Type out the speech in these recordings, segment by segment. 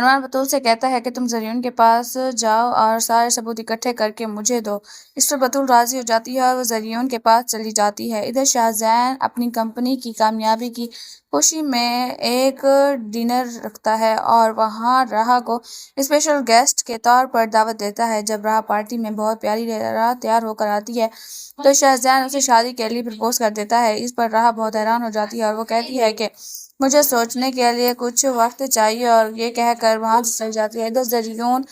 ارمان بطول سے کہتا ہے کہ تم زریون کے پاس جاؤ اور سارے ثبوت اکٹھے کر کے مجھے دو۔ اس پر بطول راضی ہو جاتی ہے اور وہ زریون کے پاس چلی جاتی ہے۔ ادھر شاہزین اپنی کمپنی کی کامیابی کی خوشی میں ایک ڈنر رکھتا ہے اور وہاں راہا کو اسپیشل گیسٹ کے طور پر دعوت دیتا ہے۔ جب راہا پارٹی میں بہت پیاری طرح تیار ہو کر آتی ہے تو شاہزین اسے شادی کے لیے پرپوز کر دیتا ہے۔ اس پر راہا بہت حیران ہو جاتی ہے اور وہ کہتی ہے کہ مجھے سوچنے کے لیے کچھ وقت چاہیے اور یہ کہہ کر وہاں سے چلی جاتی ہے۔ ادھر زریون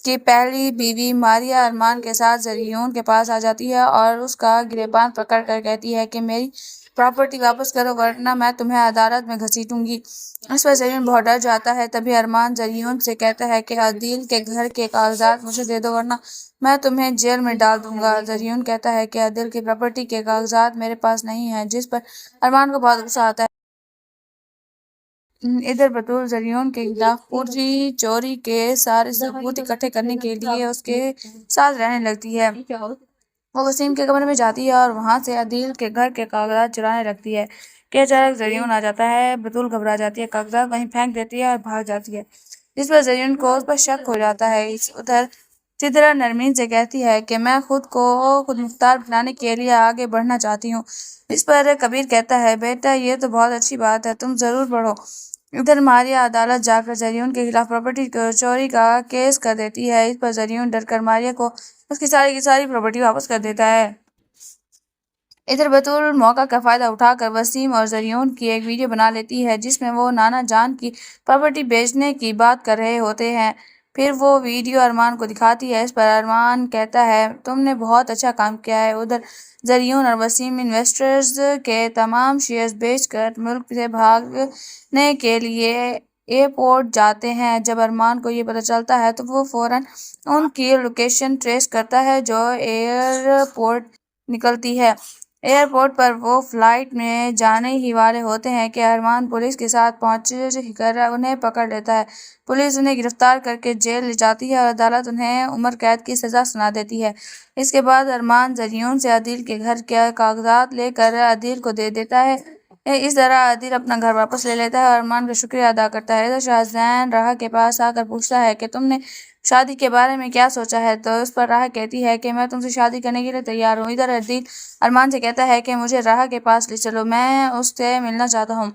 کی پہلی بیوی ماریا ارمان کے ساتھ زریون کے پاس آ جاتی ہے اور اس کا گریبان پکڑ کر کہتی ہے کہ میری پراپرٹی واپس کرو ورنہ میں تمہیں عدالت میں گھسیٹوں گی۔ اس پر زریون بہت ڈر جاتا ہے۔ تبھی ارمان زریون سے کہتا ہے کہ عدیل کے گھر کے کاغذات مجھے دے دو ورنہ میں تمہیں جیل میں ڈال دوں گا۔ زریون کہتا ہے کہ عدیل کی پراپرٹی کے کاغذات میرے پاس نہیں ہیں، جس پر ارمان کو بہت غصہ آتا ہے۔ ادھر بطول زریون کے خلاف پوری چوری کے سارے ثبوت اکٹھے کرنے کے لیے اس کے ساتھ رہنے لگتی ہے۔ وہ وسیم کے کمرے میں جاتی ہے اور وہاں سے عدیل کے گھر کے کاغذات چرانے لگتی ہے کہ اچانک زریون آ جاتا ہے۔ بطول گھبرا جاتی ہے، کاغذات وہیں پھینک دیتی ہے اور بھاگ جاتی ہے، جس پر زریون کو اس پر شک ہو جاتا ہے۔ ادھر چترا نرمین سے کہتی ہے کہ میں خود کو خود مختار بنانے کے لیے آگے بڑھنا چاہتی ہوں۔ اس پر کبیر کہتا ہے بیٹا یہ تو بہت اچھی بات ہے، تم ضرور بڑھو۔ ادھر ماریا عدالت جا کر زریون کے خلاف پراپرٹی چوری کا کیس کر دیتی ہے۔ اس پر زریون ڈر کر ماریا کو اس کی ساری پراپرٹی واپس کر دیتا ہے۔ ادھر بطول موقع کا فائدہ اٹھا کر وسیم اور زریون کی ایک ویڈیو بنا لیتی ہے جس میں وہ نانا جان کی پراپرٹی بیچنے کی بات کر رہے ہوتے ہیں۔ پھر وہ ویڈیو ارمان کو دکھاتی ہے۔ اس پر ارمان کہتا ہے تم نے بہت اچھا کام کیا ہے۔ ادھر زریون اور وسیم انویسٹرز کے تمام شیئرز بیچ کر ملک سے بھاگنے کے لیے ایئرپورٹ جاتے ہیں۔ جب ارمان کو یہ پتہ چلتا ہے تو وہ فوراً ان کی لوکیشن ٹریس کرتا ہے جو ایئرپورٹ نکلتی ہے۔ ایئرپورٹ پر وہ فلائٹ میں جانے ہی والے ہوتے ہیں کہ ارمان پولیس کے ساتھ پہنچ کر انہیں پکڑ لیتا ہے۔ پولیس انہیں گرفتار کر کے جیل لے جاتی ہے اور عدالت انہیں عمر قید کی سزا سنا دیتی ہے۔ اس کے بعد ارمان زریون سے عدیل کے گھر کے کاغذات لے کر عدیل کو دے دیتا ہے۔ اس طرح عدیل اپنا گھر واپس لے لیتا ہے اور ارمان کا شکریہ ادا کرتا ہے۔ ادھر شاہزین راہا کے پاس آ کر پوچھتا ہے کہ تم نے شادی کے بارے میں کیا سوچا ہے؟ تو اس پر راہا کہتی ہے کہ میں تم سے شادی کرنے کے لیے تیار ہوں۔ ادھر عدیل ارمان سے کہتا ہے کہ مجھے راہا کے پاس لے چلو، میں اس سے ملنا چاہتا ہوں۔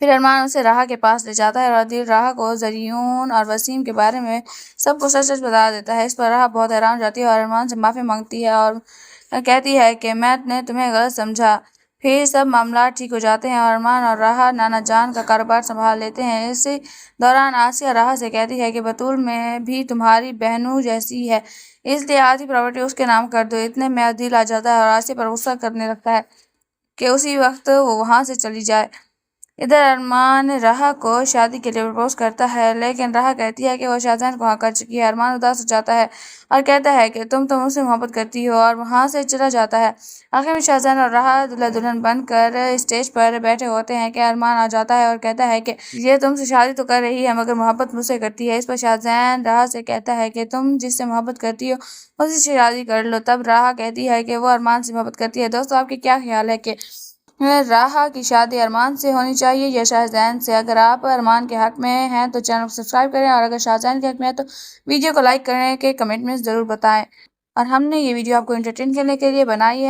پھر ارمان اسے راہا کے پاس لے جاتا ہے اور عدیل راہا کو زریون اور وسیم کے بارے میں سب کو سچ بتا دیتا ہے۔ اس پر راہا بہت حیران ہو جاتی ہے اور ارمان سے معافی مانگتی ہے اور کہتی ہے کہ میں نے تمہیں غلط سمجھا۔ پھر سب معاملات ٹھیک ہو جاتے ہیں اور ارمان اور راہا نانا جان کا کاروبار سنبھال لیتے ہیں۔ اسی دوران آسیہ راہا سے کہتی ہے کہ بطول میں بھی تمہاری بہنوں جیسی ہے، اس لیے آدھی پراپرٹی اس کے نام کر دو۔ اتنے میں عدیل آ جاتا ہے اور آسیہ پر غصہ کرنے لگتا ہے کہ اسی وقت وہ وہاں سے چلی جائے۔ ادھر ارمان راہا کو شادی کے لیے پرپوز کرتا ہے لیکن راہا کہتی ہے کہ وہ شاہزین کو ہاں کر چکی ہے۔ ارمان اداس ہو جاتا ہے اور کہتا ہے کہ تم مجھ سے محبت کرتی ہو اور وہاں سے چلا جاتا ہے۔ آخر میں شاہزین اور راہا دلہا دلہن بن کر اسٹیج پر بیٹھے ہوتے ہیں کہ ارمان آ جاتا ہے اور کہتا ہے کہ یہ تم سے شادی تو کر رہی ہے مگر محبت مجھ سے کرتی ہے۔ اس پر شاہزین راہا سے کہتا ہے کہ تم جس سے محبت کرتی ہو اسی سے شادی کر لو۔ تب راہا کہتی ہے کہ وہ ارمان سے محبت کرتی ہے۔ دوستو آپ کے کیا خیال ہے کہ راہا کی شادی ارمان سے ہونی چاہیے یا شاہزین سے؟ اگر آپ ارمان کے حق میں ہیں تو چینل کو سبسکرائب کریں اور اگر شاہزین کے حق میں ہیں تو ویڈیو کو لائک کریں کہ کمنٹ میں ضرور بتائیں۔ اور ہم نے یہ ویڈیو آپ کو انٹرٹین کرنے کے لیے بنائی ہے۔